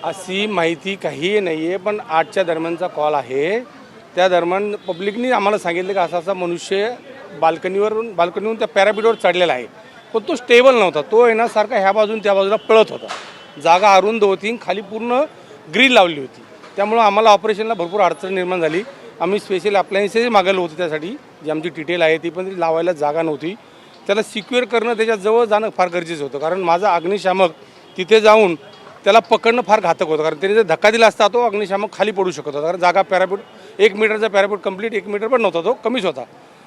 अशी माहिती काही नाही आहे, पण 8च्या दरम्यानचा कॉल आहे. त्या दरम्यान पब्लिकनी आम्हाला सांगितलं की असा असा मनुष्य बाल्कनीवरून त्या पॅरापीटवर चढलेला आहे, पण तो स्टेबल नव्हता. तो आहे ना सारखा ह्या बाजून त्या बाजूला पळत होता. जागा अरुंद होती, खाली पूर्ण ग्रिल लावली होती. त्यामुळं आम्हाला ऑपरेशनला भरपूर अडचण निर्माण झाली. आम्ही स्पेशल अप्लायन्सेस मागवलं होतं त्यासाठी, जी आमची डिटेल आहे ती पण लावायला जागा नव्हती. त्याला सिक्युअर करणं, त्याच्याजवळ जाणं फार गरजेचं होतं, कारण माझा अग्निशामक तिथे जाऊन त्याला पकडणं फार घातक होतं. कारण त्याने जर धक्का दिला असता तो अग्निशामक खाली पडू शकत होता, कारण जागा पॅरापीट 1 मीटरचा पॅरापीट कंप्लीट 1 मीटर पण नव्हता, तो कमीच होता.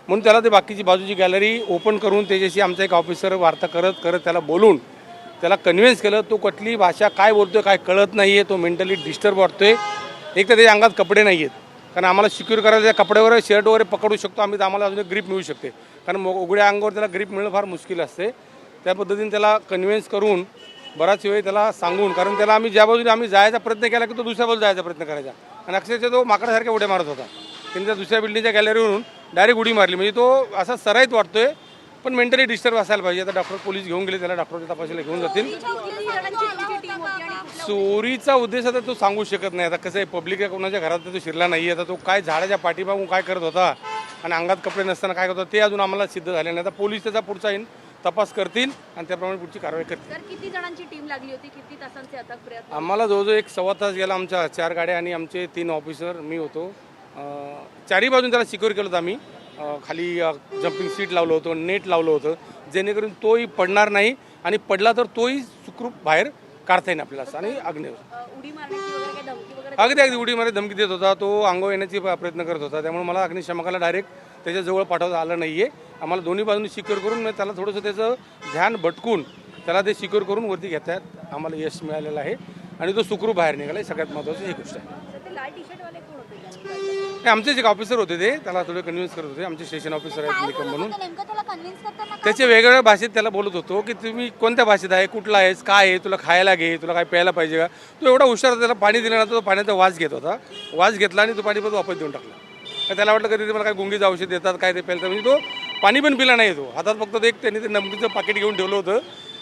म्हणून त्याला ते बाकीची बाजूची गॅलरी ओपन करून त्याच्याशी आमचा एक ऑफिसर वार्ता करत त्याला बोलून त्याला कन्व्हिन्स केलं. तो कुठली भाषा काय बोलतोय काय कळत नाही आहे, तो मेंटली डिस्टर्ब वाटतोय. एक तर त्याच्या अंगात कपडे नाही आहेत, कारण आम्हाला सिक्युअर करायला त्या कपड्यावर शर्ट वगैरे पकडू शकतो आम्ही, तर आम्हाला अजून ग्रीप मिळू शकते. कारण उघड्या अंगावर त्याला ग्रीप मिळणं फार मुश्किल असते. त्या पद्धतीने त्याला कन्व्हिन्स करून बराच वेळ त्याला सांगून, कारण त्याला आम्ही ज्या बाजूने आम्ही जायचा प्रयत्न केला की तो दुसऱ्या बाजूला जायचा प्रयत्न करायचा, आणि अक्षरशः तो माकडासारख्या उड्या मारत होता. त्यांनी त्या दुसऱ्या बिल्डिंगच्या गॅलरीवरून डायरेक्ट उडी मारली. म्हणजे तो असा सराईत वाटतोय, पण मेंटली डिस्टर्ब असायला पाहिजे. आता डॉक्टर पोलीस घेऊन गेले, त्याला डॉक्टरच्या तपासायला घेऊन जातील. चोरीचा उद्देश आता तो सांगू शकत नाही. आता कसं आहे, पब्लिक आहे, कोणाच्या घरात तो शिरला नाही. आता तो काय झाडाच्या पाठीमागून काय करत होता आणि अंगात कपडे नसताना काय करत होता ते अजून आम्हाला सिद्ध झाले नाही. आता पोलीस त्याचा पुढचा तपास करतील आणि त्याप्रमाणे पुढची कारवाई करतील. तर किती जणांची टीम लागली होती, किती तासांचे अटक प्रयत्न? आम्हाला जवळजवळ 1 सव्वा तास गेला. आमच्या 4 गाड्या आणि आमचे 3 ऑफिसर, मी होतो. चारही बाजून त्याला सिक्युअर केलं होतं आम्ही. खाली जम्पिंग सीट लावलं होतं, नेट लावलं होतं, जेणेकरून तोही पडणार नाही, आणि पडला तर तोही सुखरूप बाहेर काढता येईल आपल्याला. आणि उडी मारण्याची वगैरे काही धमकी वगैरे? अगदी उडी मारे धमकी देत होता. तो अंगावर येण्याची प्रयत्न करत होता. त्यामुळे मला अग्निशामकाला डायरेक्ट त्याच्याजवळ पाठवता आलं नाही आहे. आम्हाला दोन्ही बाजूंनी सिक्युअर करून त्याला थोडंसं त्याचं ध्यान भटकून त्याला ते सिक्युअर करून वरती घेतात आम्हाला यश मिळालेलं आहे, आणि तो सुखरूप बाहेर निघाला. सगळ्यात महत्त्वाची ही गोष्ट आहे. आमचेच एक ऑफिसर होते, ते त्याला थोडे कन्व्हिन्स करत होते. आमचे स्टेशन ऑफिसर आहेत निकम म्हणून. त्याच्या वेगवेगळ्या भाषेत त्याला बोलत होतो की तुम्ही कोणत्या भाषेत आहे, कुठला आहेस, काय आहे, तुला खायला घे, तुला काय प्यायला पाहिजे का. तो एवढा हुशार होता, त्याला पाणी दिल्यानंतर तो पाण्याचा वास घेत होता. वास घेतला आणि तो पाणी पण वापस देऊन टाकला. तर त्याला वाटलं कधी मला काय गुंगीचं औषध देतात काय ते प्यायला, म्हणजे तो पाणी पण पिला नाही. तो हातात फक्त त्यांनी ते नमकीचं पाकिट घेऊन ठेवलं होतं,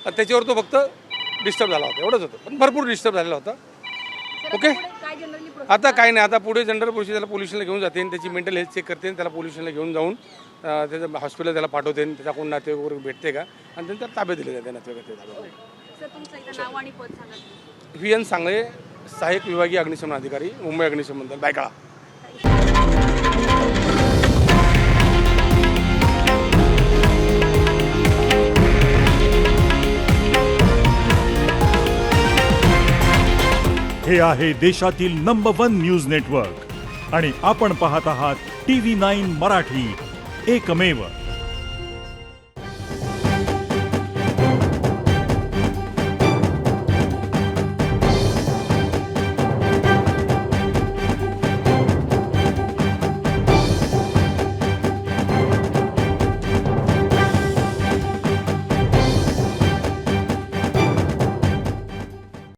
त्याच्यावर तो फक्त डिस्टर्ब झाला होता. एवढंच होतं, पण भरपूर डिस्टर्ब झालेला होता. ओके, आता काय नाही. आता पुढे जनरल प्रोसिजर त्याला पोलिसला घेऊन जाते, त्याची मेंटल हेल्थ चेक करते, त्याला पोलिसला घेऊन जाऊन त्याचं हॉस्पिटल त्याला पाठवते, त्याचा कोण नातेवाईक वगैरे भेटते का, आणि त्याला ताब्यात दिले जाते नातेवाईक. VN सांगळे, सहाय्यक विभागीय अग्निशमन अधिकारी, मुंबई अग्निशमन दल, बायकाळा. हे आहे देशातील नंबर 1 न्यूज नेटवर्क, आणि आपण पाहत आहात TV9 मराठी, एकमेव.